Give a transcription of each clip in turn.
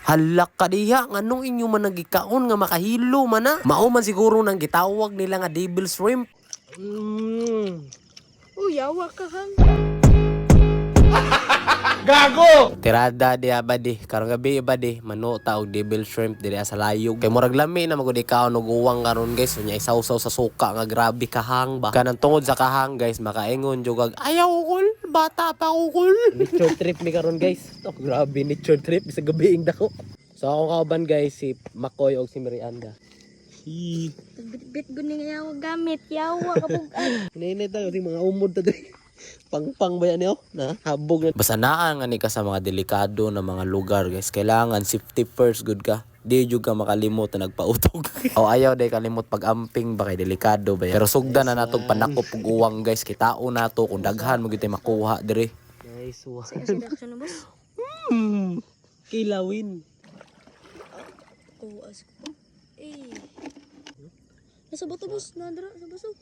Halak ka diha, nganong inyo man nagikaon nga makahilo man na. Mao man siguro nang gitawag nila nga devil shrimp. Yawa ka hang. Gago! Tirada di abadi, karong gabi ibadi, manuta og devil shrimp diri sa layog. Kay murag lami na magud ikaw og uwang karon guys, unya isawsaw sa suka nga grabe kahang ba. Kanang tungod sa kahang guys, makaingon jud ayaw kul, bata pa ko kul. Nature trip mi karon guys. Oh, grabe nature trip sa gabi ing dako. So akong kauban guys si Makoy og si Miranda. Bit guning yawa gamit, yawa kabugan. Ninit tayo si mga umod ta diri. Pang ba yan niyo? Na habog na. Basta naan nga ni ka sa mga delikado na mga lugar guys. Kailangan safety first good ka. Di jud ka makalimot na nagpautog. O ayaw day kalimot pag amping ba kay delikado ba yan. Pero sugdan na natog panakop ug uwang guys. Kitao nato kung daghan mo gid makuha diri. Nice one. Seduction na boss. Kilawin. As nasa bato boss, nandra sa baso.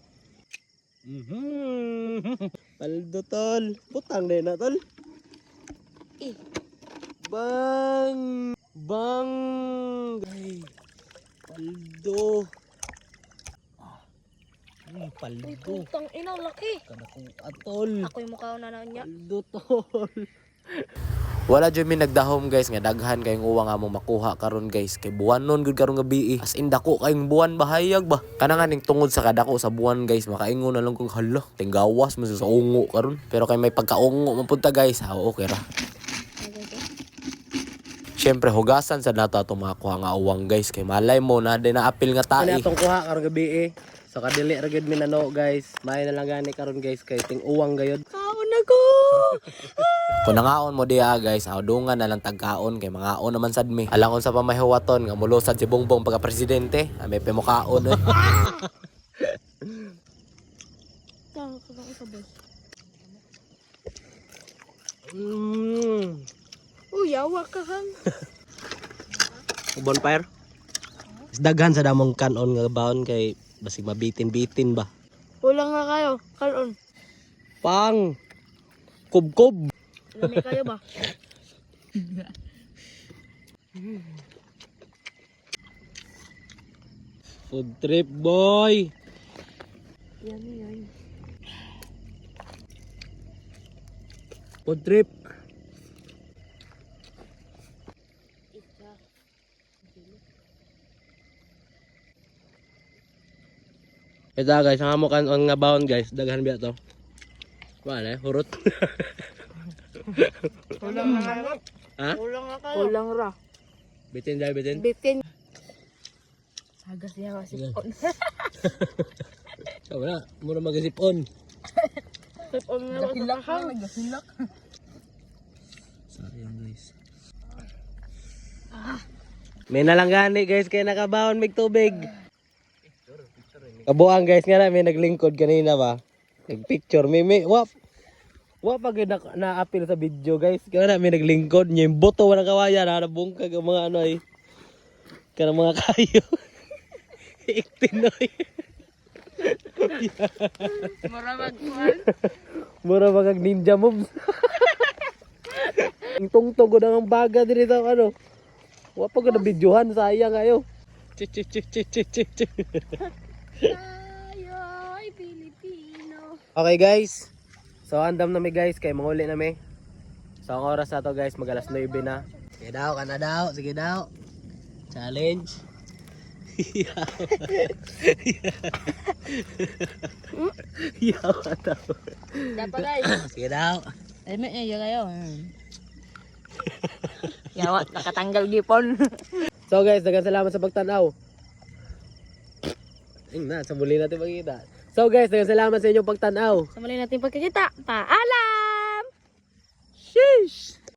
Paldo tol. Putang din na tol. Bang! Bang! Ay, paldo. Ay, paldo. Putang ina, laki. Kada ko atol. Ako'y mukha na niya. Paldo tol. Wala jud mi nagdahom guys nga daghan kayong uwa nga mo makuha karon guys kay buwan nun gud karon gabi as in dako kayong buwan bahayag ba kana nga ning tungod sa kadako sa buwan guys makaingon na lang kung hala tinggawas mo sa ungo karon pero kay may pagkaungo mapunta guys okay ra. Siyempre hugasan sa nato atong makuha nga uwang guys kay malay mo na din na apil nga tae. Ano atong kuha karon gabi so kadili ra gid mi nano guys may na lang gani karon guys kay ting uwang gayod. Kaon ako. Kung nangaon mo diya guys, dungan na lang tagkaon kay mangaon naman sad mi. Alangon sa pamahiwaton nga mulusad si Bongbong pagka-presidente, may pemukaon. Tama ka lang isa boss. Yawa ka hang. Bonfire? Daghan sa damong kanon nga baon kay basig mabitin-bitin ba. Wala nga kayo, kalon. Pang kubkob. Lami kayo ba? Food trip boy. Yan. Food trip. Ito guys, ang amo kanon nga baon guys, daghan biya to. Wala hurot. Kulang nga kayo. Ha? Kulang nga kayo. Kulang ra. Bitin dahil bitin? Bitin. Sagas niya kasi on. Wala, mura magasipon. On nga sa kahang. Nagahilak. Sayang guys. May nalanggani guys, kaya nakabaon mig tubig. Kabuang guys nga na, may naglingkod kanina ba? Nagpicture, may wap pag na-appeal sa video guys. Kaya na may naglingkod niya yung boto wala kawaya na nabungkag ang mga ano ay kanang mga kayo. Iktinoy. Mura magag ninja moves. Ang tungtog ko ng baga din ito ano. Wap pag na videohan sayang ayo. Ay, Pilipino. Okay guys. So andam na mi guys kay manguli na mi. So ang oras na to guys mag alas 9 na. Sige daw, kana daw, sige daw. Challenge. Yaw daw. Dapat guys. Sige daw. Ay, may iya kayo. Yawa, nakatanggal gipon. So guys, daghang salamat sa pagtanaw. Sa muli natin makikita. So guys, daghang salamat sa inyong pagtanaw. Sa muli natin pagkakita. Paalam!